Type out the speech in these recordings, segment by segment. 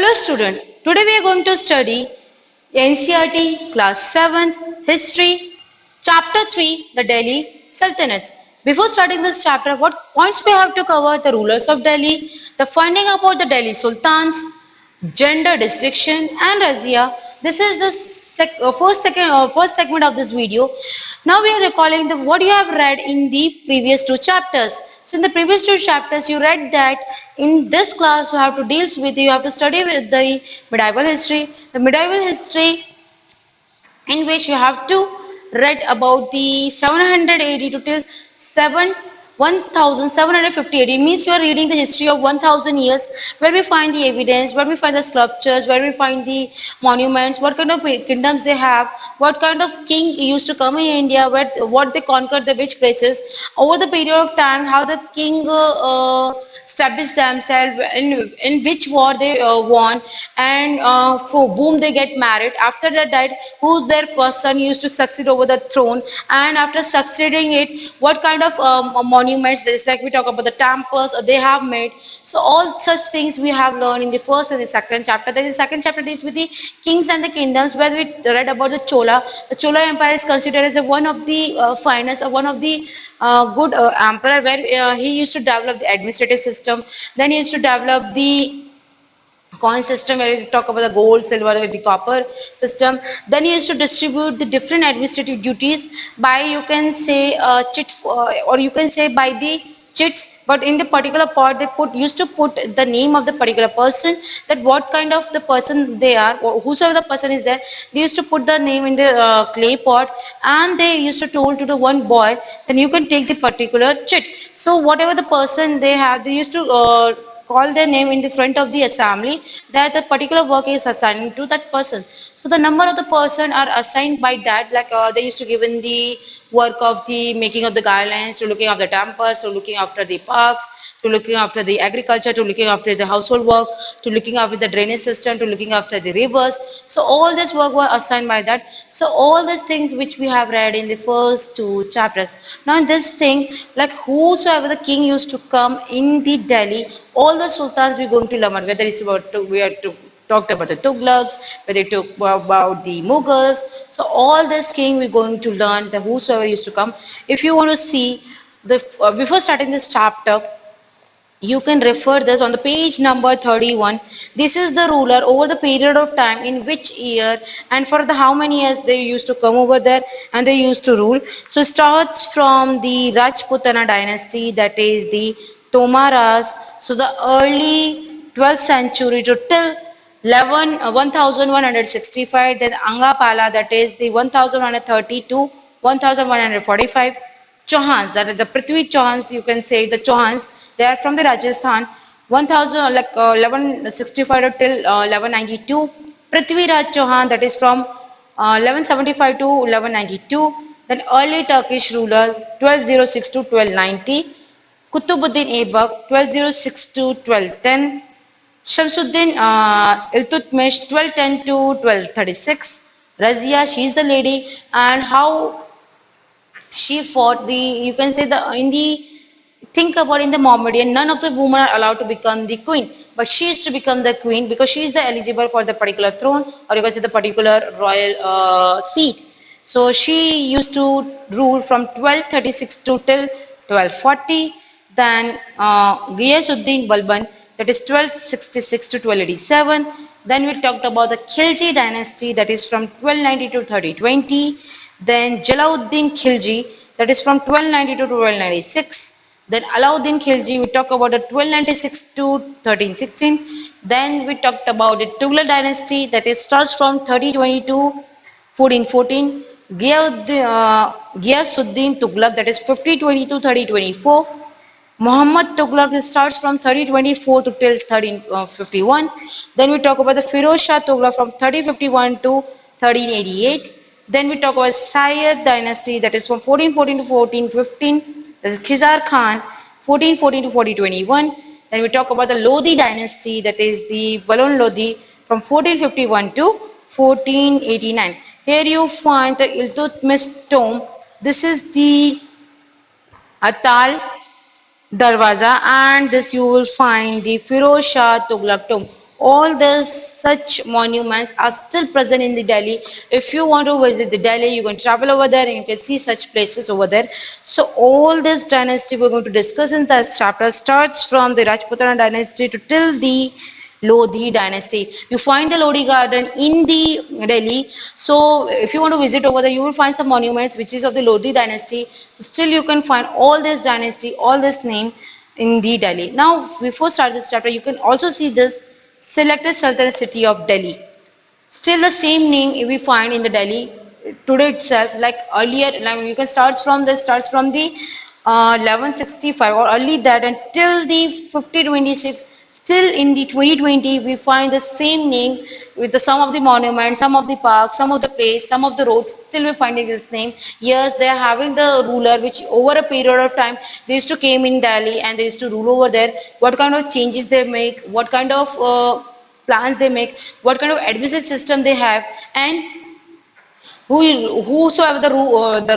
Hello student, today we are going to study NCERT class 7th history chapter 3 the Delhi Sultanates. Before starting this chapter, what points we have to cover: the rulers of Delhi, the finding about the Delhi Sultans, gender distinction and Razia. This is the first segment of this video. Now we are recalling the what you have read in the previous two chapters. So in the previous two chapters you read that in this class you have to study with the medieval history. The medieval history in which you have to read about the 780 to till 7 1750 AD. It means you are reading the history of 1000 years, where we find the evidence, where we find the sculptures, where we find the monuments, what kind of kingdoms they have, what kind of king used to come in India, what they conquered, the which places over the period of time, how the king established themselves, in which war they won, and for whom they get married. After that died, who's their first son used to succeed over the throne, and after succeeding it, what kind of monuments, this like we talk about the temples they have made. So all such things we have learned in the first and the second chapter. Then the second chapter deals with the kings and the kingdoms, where we read about the Chola. The Chola Empire is considered as one of the finest, or one of the good emperor, where he used to develop the administrative system. Then he used to develop the coin system, where we talk about the gold, silver with the copper system. Then he used to distribute the different administrative duties by, you can say, chit, or you can say by the chits. But in the particular pot, they used to put the name of the particular person, that what kind of the person they are, or whosoever the person is there. They used to put the name in the clay pot, and they used to told to the one boy, then you can take the particular chit. So whatever the person they have, they used to call their name in the front of the assembly, that the particular work is assigned to that person. So the number of the person are assigned by that, like they used to give in the work of the making of the guidelines, to looking after the temples, to looking after the parks, to looking after the agriculture, to looking after the household work, to looking after the drainage system, to looking after the rivers. So all this work were assigned by that. So all these things which we have read in the first two chapters. Now in this thing, like whosoever the king used to come in the Delhi, all the sultans we're going to learn, whether it's about we are to talked about the Tughlaqs, whether they talk about the Mughals. So all this king we're going to learn, the whosoever used to come. If you want to see the before starting this chapter, you can refer this on the page number 31. This is the ruler over the period of time, in which year and for the how many years they used to come over there and they used to rule. So it starts from the Rajputana dynasty, that is the Tomaras. So the early 12th century to till 1165, then Angapala, that is the 1130 to 1145. Chauhans, that is the Prithvi Chauhans, you can say the Chauhans, they are from the Rajasthan, 1000 like 1165 till 1192. Prithviraj Chauhan, that is from 1175 to 1192. Then early Turkish ruler, 1206 to 1290. Kutubuddin Aibak, 1206 to 1210. Shamsuddin Iltutmish, 1210 to 1236. Razia, she is the lady, and how she fought the, you can say, the in the, think about in the Mohammedan, none of the women are allowed to become the queen, but she is to become the queen because she is the eligible for the particular throne, or you can say the particular royal seat. So she used to rule from 1236 to till 1240. Then Ghiyasuddin Balban, that is 1266 to 1287. Then we talked about the Khilji dynasty, that is from 1290 to 1320. Then Jalauddin Khilji, that is from 1292 to 1296. Then Alauddin Khilji, we talk about the 1296 to 1316. Then we talked about the Tughlaq dynasty, that is starts from 1320 to 1414. Ghiyasuddin Tughlaq, that is 5020 to 3024. Muhammad Tughlaq starts from 1324 to till 1351. Then we talk about the Firoz Shah Tughlaq from 1351 to 1388. Then we talk about Sayyid dynasty, that is from 1414 to 1415. That is Khizar Khan, 1414 to 1421. Then we talk about the Lodi dynasty, that is the Balon Lodi, from 1451 to 1489. Here you find the Iltutmish tomb. This is the Atal Darwaza, and this you will find the Firoz Shah Tughlaq tomb. All these such monuments are still present in the Delhi. If you want to visit the Delhi, you can travel over there and you can see such places over there. So all this dynasty we're going to discuss in this chapter starts from the Rajputana dynasty to till the Lodhi dynasty. You find the Lodi garden in the Delhi. So if you want to visit over there, you will find some monuments which is of the Lodi dynasty. So still you can find all this dynasty, all this name in the Delhi. Now before start this chapter, you can also see this selected Sultanate city of Delhi. Still the same name we find in the Delhi today itself, like earlier, like you can starts from the 1165 or early that until the 5026. Still in the 2020, we find the same name with the some of the monuments, some of the parks, some of the place, some of the roads. Still we're finding this name. Yes, they are having the ruler which over a period of time they used to came in Delhi and they used to rule over there. What kind of changes they make? What kind of plans they make, what kind of administrative system they have, and whosoever the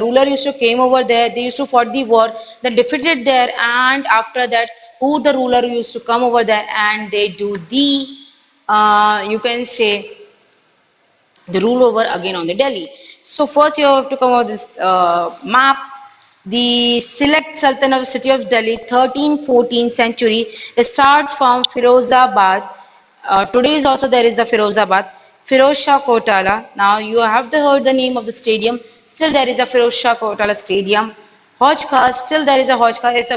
ruler used to came over there, they used to fought the war, they defeated there, and after that, who the ruler used to come over there and they do the you can say the rule over again on the Delhi. So first you have to come out this map. The select Sultanate of city of Delhi, 13th, 14th century, start from Firozabad. Today is also there is the Firozabad, Firoz Shah Kotala. Now you have heard the name of the stadium. Still there is a Firoz Shah Kotala stadium. Hoj Khas, still there is a Hoj Khas. It's a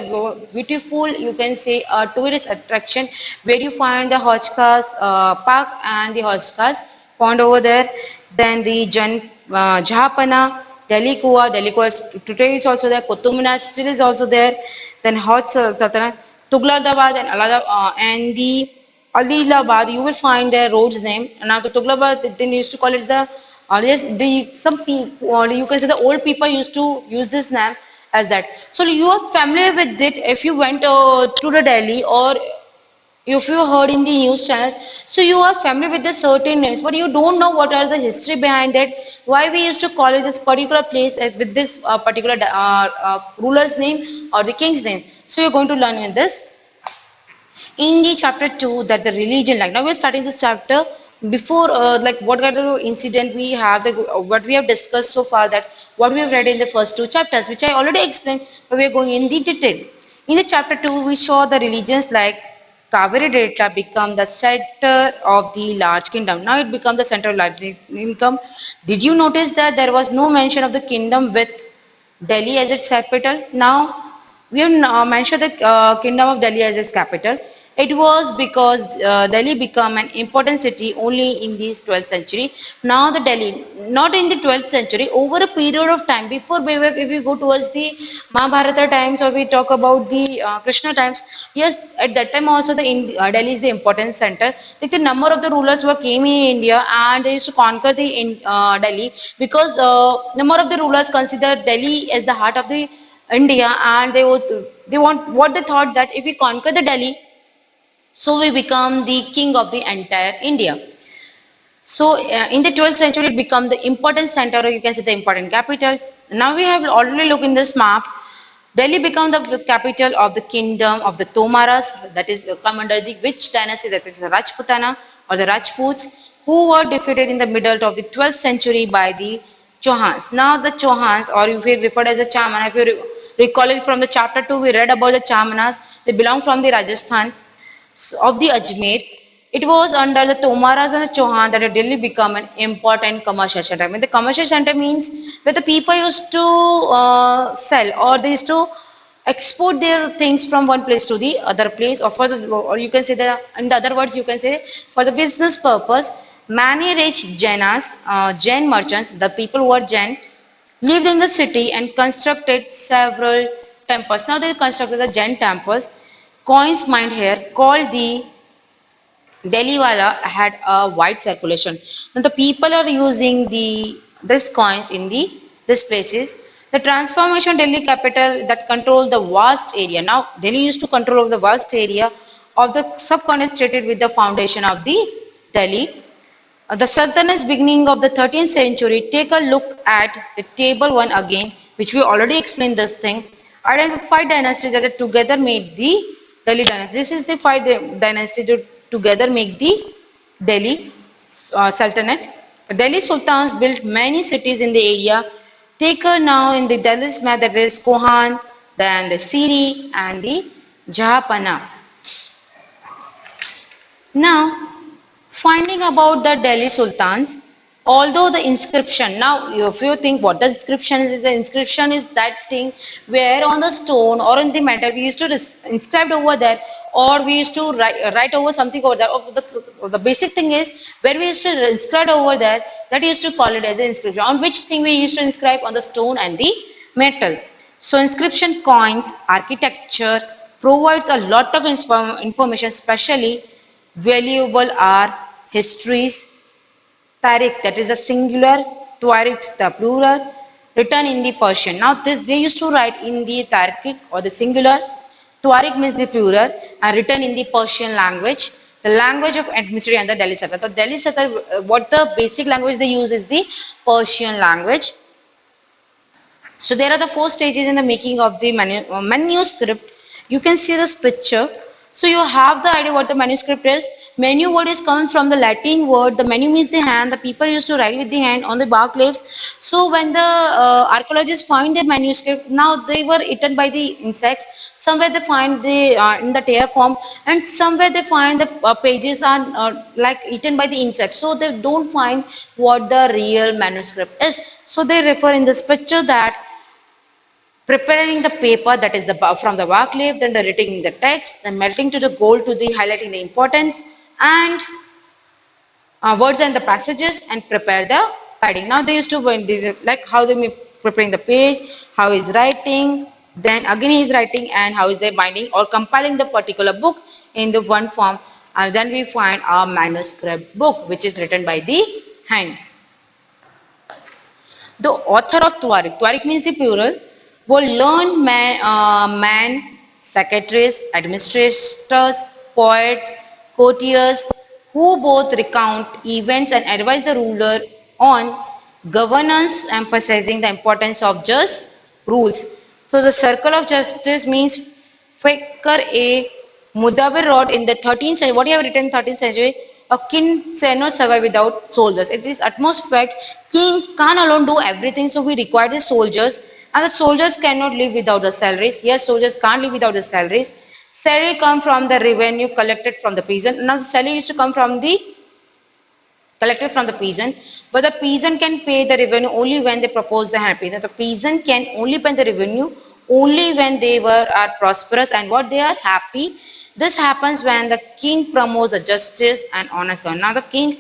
beautiful, you can say, a tourist attraction where you find the Hoj Khas park and the Hoj Khas pond over there. Then the Jahapana, Delhi Kua today is also there. Qutub Minar still is also there. Then Hoj Sultanate, Tughlaqabad and and the Alilabad. You will find their road's name. And now the Tughlaqabad, they used to call it the yes, the some people, or you can say the old people used to use this name as that. So you are familiar with it if you went to the Delhi or if you heard in the news channels, so you are familiar with the certain names, but you don't know what are the history behind it, why we used to call it this particular place as with this particular ruler's name or the king's name. So you're going to learn with this in the chapter 2, that the religion, like now we're starting this chapter. Before like what kind of incident we have, that what we have discussed so far, that what we have read in the first two chapters, which I already explained, but we are going in the detail. In the chapter 2 we saw the religions like Kaveri Delta become the center of the large kingdom. Now it become the center of large income. Did you notice that there was no mention of the kingdom with Delhi as its capital? Now we have mentioned the kingdom of Delhi as its capital. It was because Delhi became an important city only in the 12th century. Now the Delhi, not in the 12th century, over a period of time, before if we go towards the Mahabharata times or we talk about the Krishna times, yes, at that time also Delhi is the important center. Like the number of the rulers who came in India and they used to conquer the Delhi, because number of the rulers consider Delhi as the heart of the India, and they want what they thought, that if we conquer the Delhi, so we become the king of the entire India. So in the 12th century, it became the important center, or you can say the important capital. Now we have already looked in this map. Delhi became the capital of the kingdom of the Tomaras, that is come under the which dynasty, that is the Rajputana or the Rajputs, who were defeated in the middle of the 12th century by the Chauhans. Now the Chauhans, or if we refer as the Chaman, if you recall it from the chapter 2, we read about the Chamanas. They belong from the Rajasthan of the Ajmer. It was under the Tomaras and the Chauhan that Delhi became an important commercial center. I mean, the commercial center means where the people used to sell, or they used to export their things from one place to the other place, or for the, or you can say the, in the other words, you can say for the business purpose. Many rich Jain merchants, the people who are Jain, lived in the city and constructed several temples. Now they constructed the Jain temples. Coins mined here, called the Delhiwala, had a wide circulation. Now the people are using the this coins in the this places. The transformation Delhi capital that controlled the vast area. Now Delhi used to control over the vast area of the subcontinent stated with the foundation of the Delhi. The Sultanate's beginning of the 13th century. Take a look at the table 1 again, which we already explained this thing. Identify five dynasties that together made the Delhi dynasty. This is the five dynasties that together make the Delhi Sultanate. The Delhi Sultans built many cities in the area. Take now in the Delhi's map, that is Kohan, then the Siri and the Jahapana. Now, finding about the Delhi Sultans, although the inscription, now if you think what the inscription is that thing where on the stone or in the metal we used to inscribe over there, or we used to write over something over there. The basic thing is where we used to inscribe over there, that used to call it as an inscription. On which thing we used to inscribe? On the stone and the metal. So inscription coins, architecture provides a lot of information, especially valuable are histories, Tariq, that is the singular, Tuareg, the plural, written in the Persian. Now, this they used to write in the Tariq or the singular, Tuareg means the plural, and written in the Persian language, the language of administration and the Delhi Sultanate. So, Delhi Sultanate, what the basic language they use is the Persian language. So there are the four stages in the making of the manuscript. You can see this picture. So you have the idea what the manuscript is. Menu word is comes from the Latin word. The menu means the hand. The people used to write with the hand on the bark leaves. So when the archaeologists find the manuscript, now they were eaten by the insects. Somewhere they find the in the tear form, and somewhere they find the pages are like eaten by the insects. So they don't find what the real manuscript is. So they refer in this picture that preparing the paper, that is the from the bark leaf, then the writing the text, then melting to the gold to the highlighting the importance and words and the passages, and prepare the padding. Now they used to like how they preparing the page, how is writing, then again he is writing, and how is they binding or compiling the particular book in the one form, and then we find our manuscript book which is written by the hand. The author of Tuareg means the plural, will learn man, secretaries, administrators, poets, courtiers, who both recount events and advise the ruler on governance, emphasizing the importance of just rules. So the circle of justice means Fakir A. Mudawir wrote in the 13th century. What he have written in 13th century? A king cannot survive without soldiers. It is utmost fact. King can't alone do everything, so we require the soldiers, and the soldiers cannot live without the salaries. Yes, soldiers can't live without the salaries. Salary come from the revenue collected from the peasant. Now the salary used to come from the collected from the peasant, but the peasant can pay the revenue only when they propose the hand. The peasant can only pay the revenue only when they are prosperous and what they are happy. This happens when the king promotes the justice and honest governance. Now the king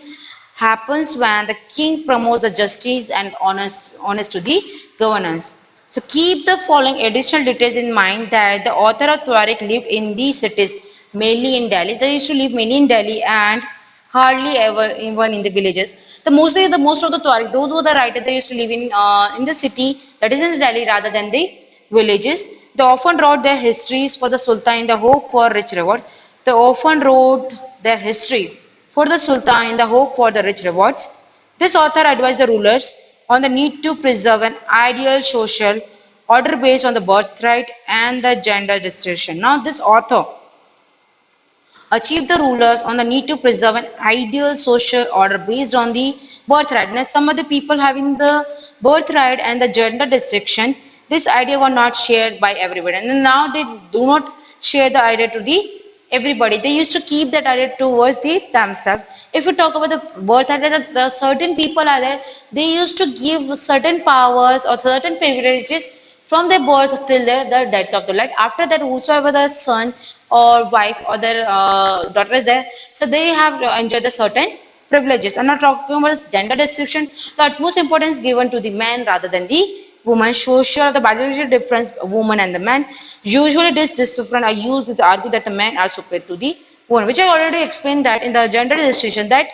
happens when the king promotes the justice and honest to the governance. So keep the following additional details in mind that the author of Tuareg lived in these cities, mainly in Delhi. They used to live mainly in Delhi and hardly ever even in the villages. The most of the Tuareg, those were the writers, they used to live in the city, that is in Delhi, rather than the villages. They often wrote their histories for the Sultan in the hope for rich reward. They often wrote their history for the Sultan in the hope for the rich rewards. This author advised the rulers on the need to preserve an ideal social order based on the birthright and the gender distribution. Now, this author achieve the rulers on the need to preserve an ideal social order based on the birthright. Now, some of the people having the birthright and the gender distinction, this idea was not shared by everybody, and now they do not share the idea to the everybody. They used to keep that idea towards the themselves. If you talk about the birthright, the certain people are there, they used to give certain powers or certain privileges from their birth till the death of the life. After that, whosoever the son or wife or their daughter is there, so they have enjoyed the certain privileges. I'm not talking about gender distinction. The utmost importance given to the man rather than the woman. Social the biological difference woman and the man. Usually this discipline are used to argue that the men are superior to the woman, which I already explained that in the gender distinction, that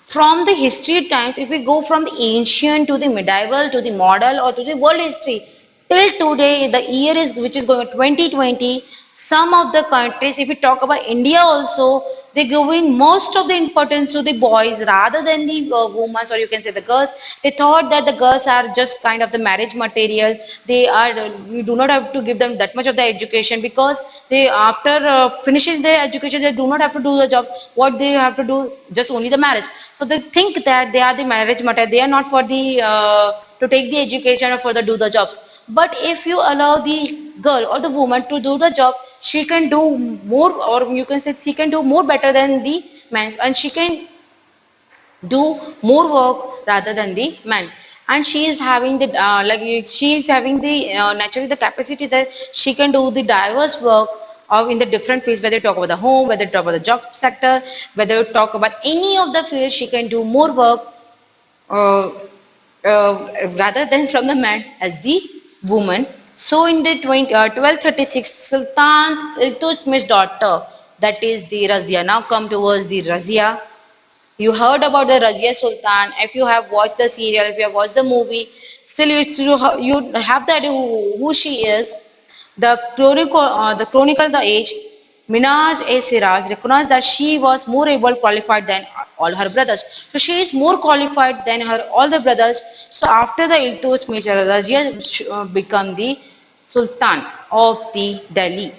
from the history times, if we go from the ancient to the medieval to the modern or to the world history, till today, the year is which is going 2020. Some of the countries, if we talk about India also, they're giving most of the importance to the boys rather than the women, or you can say the girls. They thought that the girls are just kind of the marriage material. They are, we do not have to give them that much of the education, because they, after finishing their education, they do not have to do the job. What they have to do, just only the marriage. So they think that they are the marriage material. They are not for the to take the education or for the do the jobs. But if you allow the girl or the woman to do the job, she can do more, or you can say she can do more better than the man, and she can do more work rather than the man. And she is having the she is having the naturally the capacity that she can do the diverse work of in the different fields, whether you talk about the home, whether you talk about the job sector, whether you talk about any of the fields, she can do more work uh, rather than from the man as the woman. So in the 1236, Sultan Iltutmish's daughter, that is the Razia. Now come towards the Razia. You heard about the Razia Sultan. If you have watched the serial, if you have watched the movie, still you have the idea who she is. The Chronicle, the Age, Minaj-e-Siraj recognized that she was more able qualified than all her brothers. So she is more qualified than her all the brothers. So after the Iltutmish, Razia become the Sultan of the Delhi.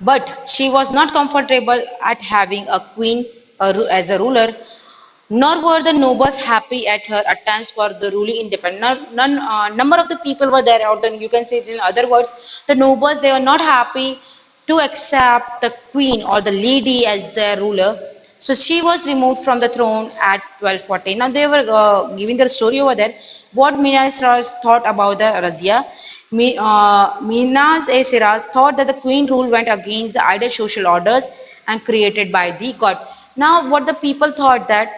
But she was not comfortable at having a queen as a ruler, nor were the nobles happy at her attempts for the ruling independent. Number of the people were there, or then you can say it in other words, the nobles, they were not happy to accept the queen or the lady as their ruler. So she was removed from the throne at 1240. Now they were giving the story over there. What Minas thought about the Razia. Minas e Siraj thought that the queen rule went against the ideal social orders and created by the god. Now, what the people thought that,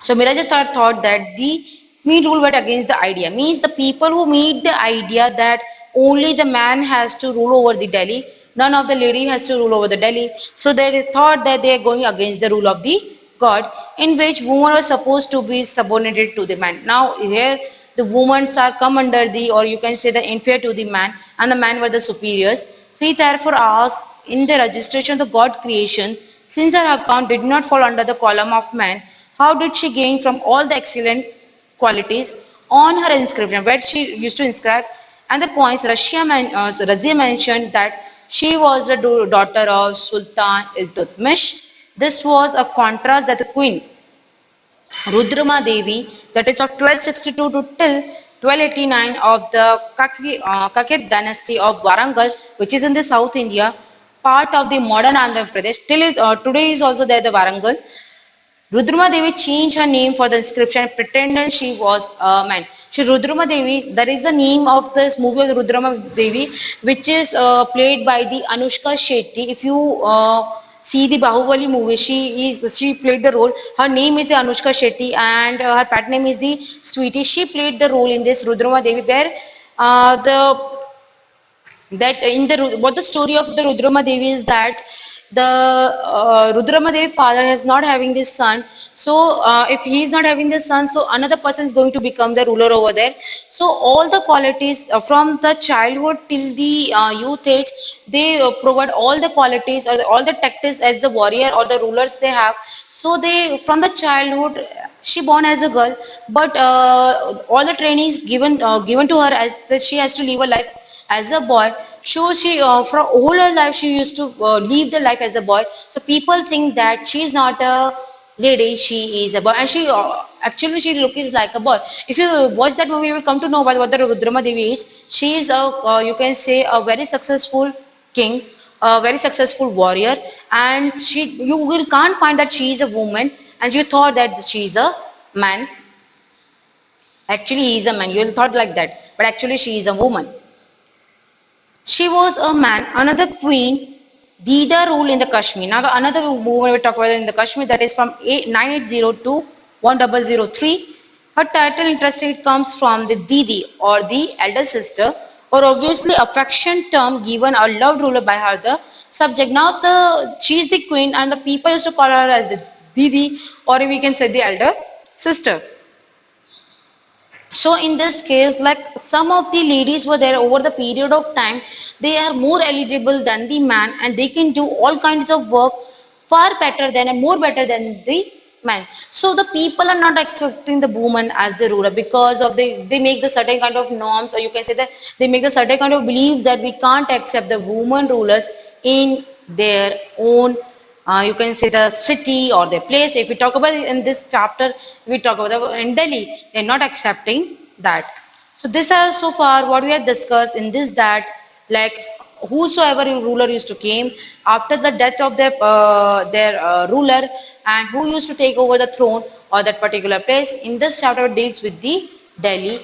so Miraj thought that the queen rule went against the idea. Means the people who made the idea that only the man has to rule over the Delhi, none of the lady has to rule over the Delhi. So they thought that they are going against the rule of the god, in which women were supposed to be subordinated to the man. Now here the women are come under the, or you can say the inferior to the man, and the man were the superiors. So he therefore asked in the registration of the god creation, since her account did not fall under the column of man, how did she gain from all the excellent qualities on her inscription, where she used to inscribe? And the coins, Razia mentioned that she was the daughter of Sultan Iltutmish. This was a contrast that the queen Rudrama Devi, that is of 1262 to till 1289 of the Kakir dynasty of Warangal, which is in the South India, part of the modern Andhra Pradesh. Today is also there the Warangal. Rudrama Devi changed her name for the inscription and pretended she was a man. She Rudrama Devi, that is the name of this movie of Rudrama Devi, which is played by the Anushka Shetty. If you see the Bahubali movie, she played the role. Her name is Anushka Shetty, and her pet name is the Sweetie. She played the role in this Rudrama Devi, where the that in the what the story of the Rudrama Devi is that the Rudrama Devi father is not having this son. So if he is not having this son, so another person is going to become the ruler over there. So all the qualities from the childhood till the youth age, they provide all the qualities or all the tactics as the warrior or the rulers they have. So they from the childhood she born as a girl, but all the training is given to her as that she has to live a life as a boy. So she for all her life she used to live the life as a boy. So people think that she is not a lady, she is a boy, and she actually she looks like a boy. If you watch that movie, you will come to know about what the Rudrama Devi is. She is a you can say a very successful king, a very successful warrior, and she you will can't find that she is a woman, and you thought that she is a man. Actually, he is a man. You will thought like that, but actually she is a woman. She was a man. Another queen, Dida ruled in the Kashmir. Now, the another woman we talk about in the Kashmir, that is from 980 to 1003. Her title, interesting, comes from the Didi or the elder sister, or obviously affection term given or loved ruler by her the subject. Now, she is the queen, and the people used to call her as the Didi, or we can say the elder sister. So in this case, like some of the ladies were there over the period of time, they are more eligible than the man and they can do all kinds of work far better than and more better than the man. So the people are not accepting the woman as the ruler because of they make the certain kind of norms, or you can say that they make the certain kind of beliefs that we can't accept the woman rulers in their own, you can say the city or the place. If we talk about in this chapter, we talk about in Delhi, they're not accepting that. So this are so far what we have discussed in this, that like whosoever ruler used to came after the death of their ruler, and who used to take over the throne or that particular place. In this chapter deals with the Delhi.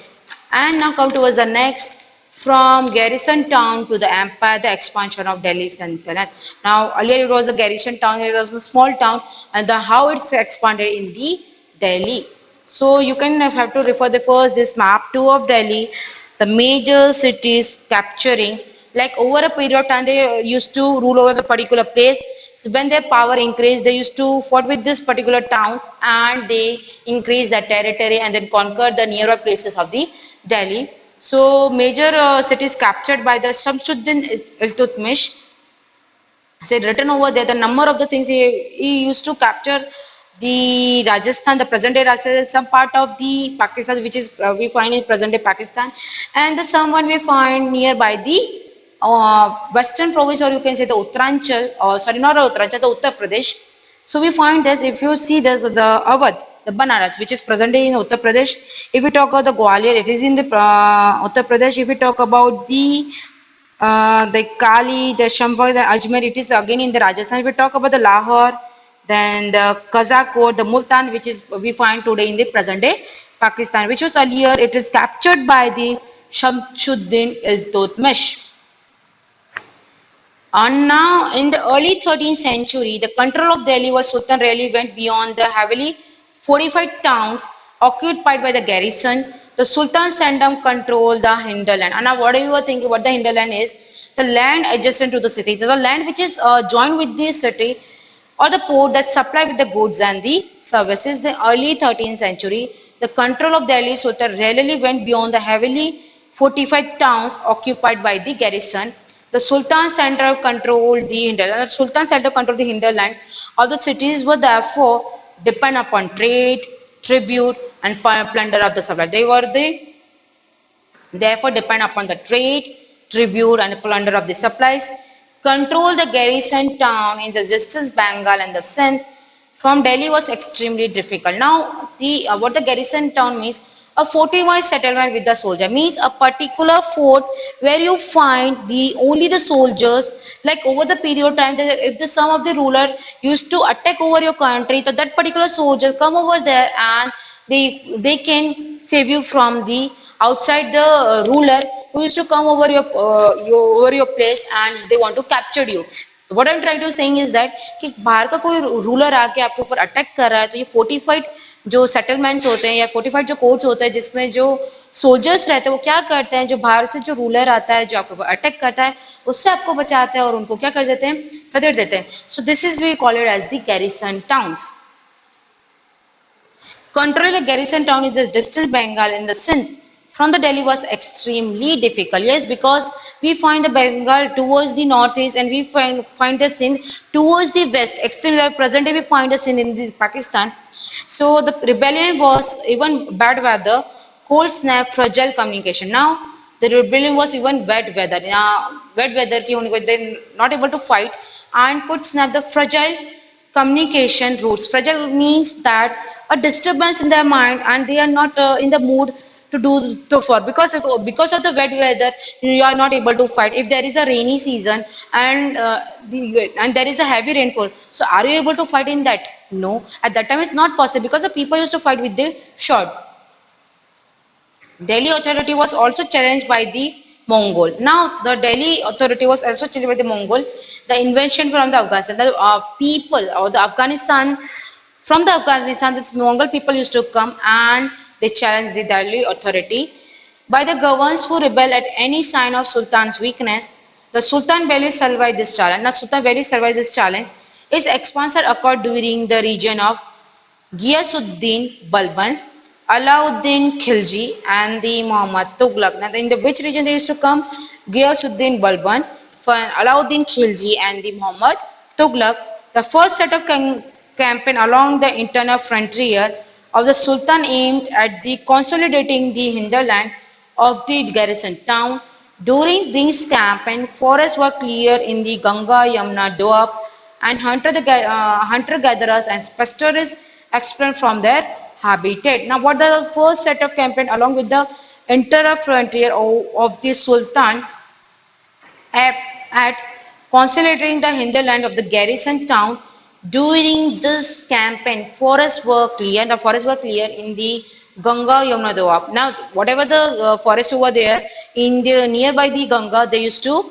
And now come towards the next, from garrison town to the empire, the expansion of Delhi Sultanate. Now earlier it was a garrison town, it was a small town, and the how it's expanded in the Delhi. So you can have to refer the first this map 2 of Delhi, the major cities capturing, like over a period of time they used to rule over the particular place. So when their power increased, they used to fought with this particular towns and they increased their territory and then conquered the nearby places of the Delhi. So major cities captured by the Shamsuddin Iltutmish. Said written over there the number of the things he used to capture the Rajasthan, the present day Rajasthan, some part of the Pakistan, which is we find in present day Pakistan, and the someone we find nearby the western province, or you can say the Uttaranchal, or sorry, not Uttaranchal, the Uttar Pradesh. So we find this, if you see this, the Awadh, the Banaras, which is present day in Uttar Pradesh. If we talk about the Gwalior, it is in the Uttar Pradesh. If we talk about the Kali, the Shambhag, the Ajmer, it is again in the Rajasthan. We talk about the Lahore, then the Kazakot, the Multan, which is we find today in the present day Pakistan, which was earlier it is captured by the Shamsuddin Iltutmish. And now, in the early 13th century, the control of Delhi was Sultan really went beyond the heavily fortified towns occupied by the garrison. The Sultan sent them control the hinterland. And now, what do you think what the hinterland is? The land adjacent to the city, the land which is joined with the city or the port that supply with the goods and the services. The early 13th century, the control of Delhi Sultan rarely went beyond the heavily fortified towns occupied by the garrison. The Sultan Center controlled the hinterland. The Sultan Center controlled the hinterland. All the cities were therefore depend upon trade, tribute, and plunder of the supply. They were the therefore depend upon the trade, tribute, and plunder of the supplies. Control the garrison town in the distant Bengal and the Sindh from Delhi was extremely difficult. Now, the what the garrison town means, a fortified settlement with the soldier means a particular fort where you find the only the soldiers. Like over the period of time, if the some of the ruler used to attack over your country, so that particular soldier come over there and they can save you from the outside the ruler who used to come over your place and they want to capture you. What I'm trying to saying is that कि बाहर का कोई ruler आके आपके ऊपर attack कर रहा है, तो ये फोर्टिफाइड जो सेटलमेंट्स होते हैं या फोर्टिफाइड जो कोर्ट्स होते हैं जिसमें जो सोल्जर्स रहते हैं वो क्या करते हैं, जो बाहर से जो रूलर आता है जो आपके ऊपर अटैक करता है उससे आपको बचाते हैं और उनको क्या कर देते हैं, खदेड़ देते हैं. So this is we call it as the garrison towns. Controlling the garrison town is the distant Bengal in the Sindh from the Delhi was extremely difficult. Yes, because we find the Bengal towards the northeast and we find the Sindh towards the west. Extremely present day we find the Sindh in the Pakistan. So the rebellion was even bad weather, cold snap, fragile communication. Now the rebellion was even wet weather. Wet weather ki hone they not able to fight and could snap the fragile communication routes. Fragile means that a disturbance in their mind and they are not in the mood to do so far because of the wet weather you are not able to fight. If there is a rainy season and and there is a heavy rainfall, so are you able to fight in that? No, at that time it's not possible because the people used to fight with their sword. Delhi authority was also challenged by the Mongol. Now, the Delhi authority was also challenged by the Mongol. The invention from the Afghanistan, the people or the Afghanistan, from the Afghanistan, this Mongol people used to come and they challenged the Delhi authority. By the governors who rebel at any sign of Sultan's weakness, the Sultan barely survived this challenge. Now, Sultan barely survived this challenge. Its expansion occurred during the region of Ghiyasuddin Balban, Alauddin Khilji and the Muhammad Tughlaq. Now, in the which region they used to come? Ghiyasuddin Balban, for Alauddin Khilji and the Muhammad Tughlaq. The first set of campaign along the internal frontier of the Sultan aimed at the consolidating the hinterland of the garrison town. During this campaign, forests were cleared in the Ganga Yamuna Doab and hunter-gatherers and pastoralists expelled from their habitat. Now, what the first set of campaign along with the interior frontier of the Sultan at, at consolidating the hinterland of the garrison town. During this campaign, forests were clear. The forests were clear in the Ganga Yamuna Doab. Now, whatever the forests over there in the nearby the Ganga, they used to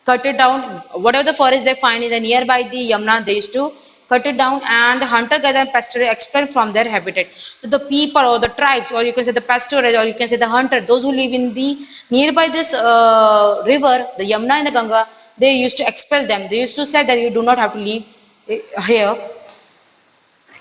cut it down. Whatever the forest they find in the nearby the Yamuna, they used to cut it down, and the hunter-gatherer and pastoralists expelled from their habitat. So the people or the tribes, or you can say the pastoralists, or you can say the hunter, those who live in the nearby this river, the Yamuna and the Ganga, they used to expel them. They used to say that you do not have to live here.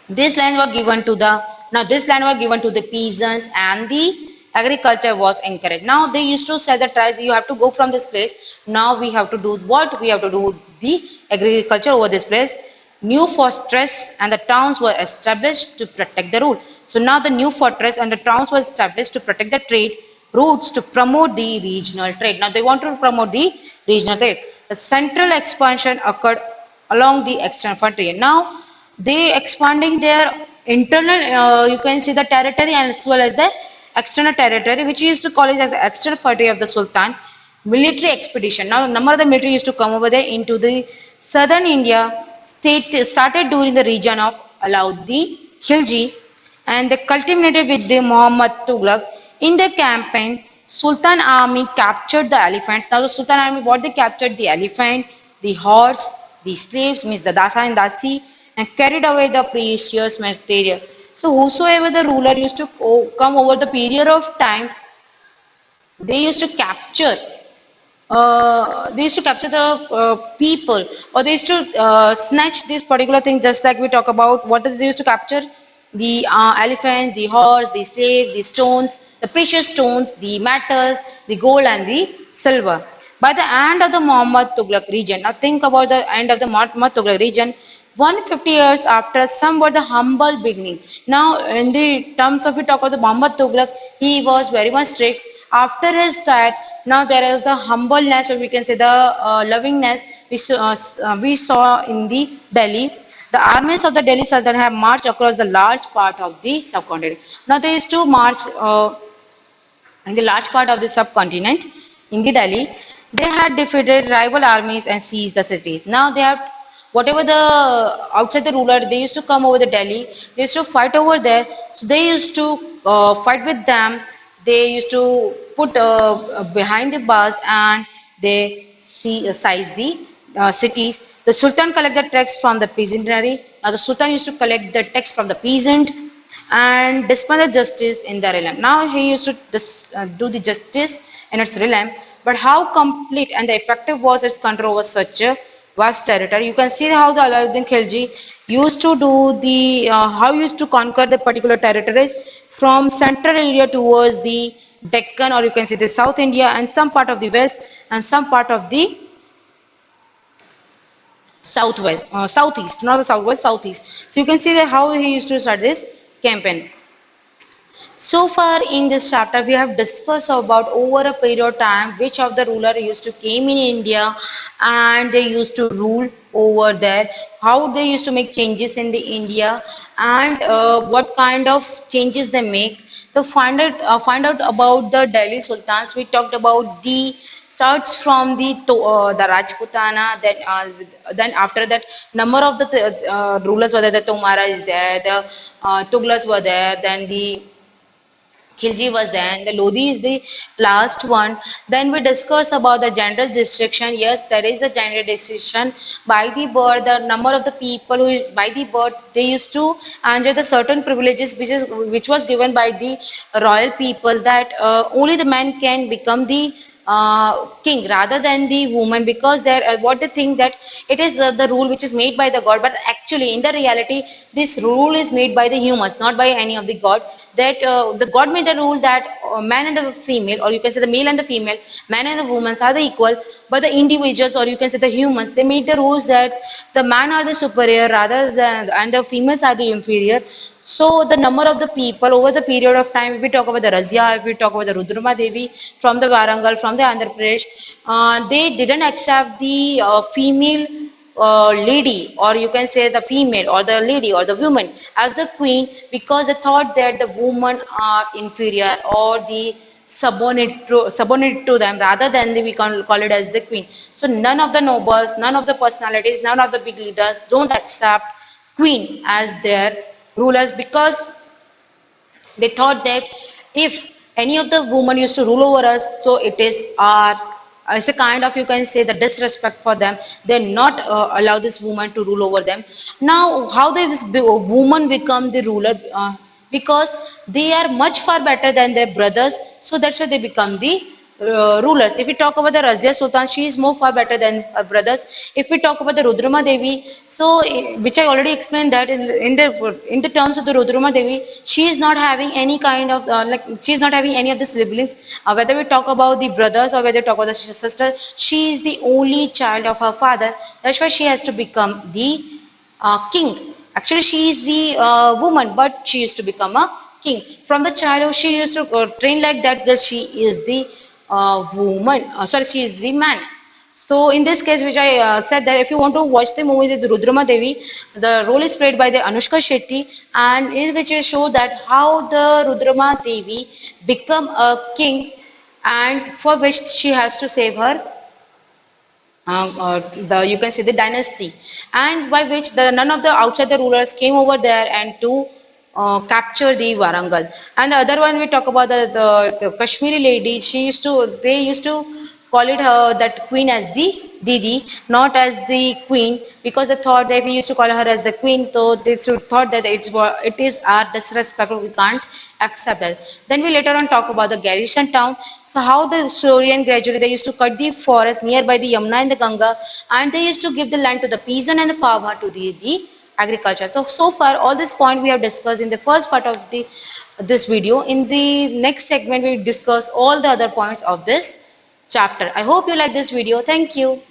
This land was given to the Now this land was given to the peasants, and the agriculture was encouraged. Now they used to say the tribes, you have to go from this place. Now we have to do what? We have to do the agriculture over this place. New fortress and the towns were established to protect the rule. So now the new fortress and the towns were established to protect the trade routes, to promote the regional trade. Now they want to promote the regional trade. The central expansion occurred along the external frontier. Now they expanding their internal, you can see the territory as well as the external territory, which used to call it as the external frontier of the Sultan. Military expedition. Now number of the military used to come over there into the southern India state, started during the region of Alauddin Khilji, and they culminated with the Muhammad Tughlaq. In the campaign, Sultan army captured the elephants. Now the Sultan army, what they captured? The elephant, the horse, the slaves, means the Dasa and Dasi, and carried away the precious material. So whosoever the ruler used to come over the period of time, they used to capture, the people, or they used to snatch this particular thing, just like we talk about what is they used to capture: the elephants, the horse, the slave, the stones, the precious stones, the metals, the gold and the silver. By the end of the Muhammad Tughlaq region, now think about the end of the Muhammad Tughlaq region, 150 years after somewhat the humble beginning. Now, in the terms of we talk about the Muhammad Tughlaq, he was very much strict. After his death, now there is the humbleness, or we can say the lovingness we saw in the Delhi. The armies of the Delhi Sultan have marched across the large part of the subcontinent. Now they used to march in the large part of the subcontinent in the Delhi. They had defeated rival armies and seized the cities. Now they have whatever the outside the ruler, they used to come over the Delhi. They used to fight over there. So they used to fight with them. They used to put behind the bars, and they size the cities. The Sultan collected tax from the peasantry. Now the Sultan used to collect the tax from the peasant and dispense the justice in the realm. Now he used to do the justice in its realm. But how complete and effective was its control over such a vast territory? You can see how the Alauddin Khilji used to do the how he used to conquer the particular territories from central area towards the Deccan, or you can say the South India, and some part of the west, and some part of the southwest, southeast, not the southwest, southeast. So you can see that how he used to start this campaign. So far in this chapter, we have discussed about over a period of time which of the ruler used to came in India, and they used to rule over there, how they used to make changes in the India, and what kind of changes they make. To find out about the Delhi Sultans, we talked about the starts from the Rajputana. Then after that, number of the rulers were there. The Tomara is there. The Tughlaqs were there. Then the Khilji was there, and the Lodi is the last one. Then we discuss about the gender distinction. Yes, there is a gender distinction by the birth. The number of the people who by the birth they used to enjoy the certain privileges which was given by the royal people, that only the man can become the king rather than the woman, because there what they think that it is the rule which is made by the god, but actually in the reality this rule is made by the humans, not by any of the god. that the God made the rule that man and the female, or you can say the male and the female, man and the women are the equal, but the individuals, or you can say the humans, they made the rules that the man are the superior rather than, and the females are the inferior. So the number of the people over the period of time, if we talk about the Razia, if we talk about the Rudrama Devi from the Warangal, from the Andhra Pradesh, they didn't accept the female lady, or you can say the female or the lady or the woman as the queen, because they thought that the women are inferior or the subordinate to them, rather than we can call it as the queen. So none of the nobles, none of the personalities, none of the big leaders don't accept queen as their rulers, because they thought that if any of the women used to rule over us, so it is our, it's a kind of, you can say, the disrespect for them. They not allow this woman to rule over them. Now how this woman become the ruler, because they are much far better than their brothers, so that's why they become the rulers. If we talk about the Razia Sultan, she is more far better than her brothers. If we talk about the Rudrama Devi, so which I already explained that in the terms of the Rudrama Devi, she is not having any kind of like, she is not having any of the siblings. Whether we talk about the brothers or whether we talk about the sister, she is the only child of her father. That's why she has to become the king. Actually, she is the woman, but she used to become a king. From the childhood, she used to train like that, that she is the woman. Sorry, she is the man. So in this case, which I said, that if you want to watch the movie with Rudrama Devi, the role is played by the Anushka Shetty, and in which it show that how the Rudrama Devi become a king, and for which she has to save her the, you can say, the dynasty, and by which the none of the outside the rulers came over there and to capture the Warangal. And the other one we talk about the Kashmiri lady, she used to, they used to call it her, that queen, as the Didi, not as the queen, because they thought that we used to call her as the queen, so they should thought that it is our disrespect, we can't accept that. Then we later on talk about the garrison town. So how the slowly and gradually they used to cut the forest nearby the Yamuna and the Ganga, and they used to give the land to the peasant and the farmer to the agriculture. So so far all this point we have discussed in the first part of the this video. In the next segment we discuss all the other points of this chapter. I hope you like this video. Thank you.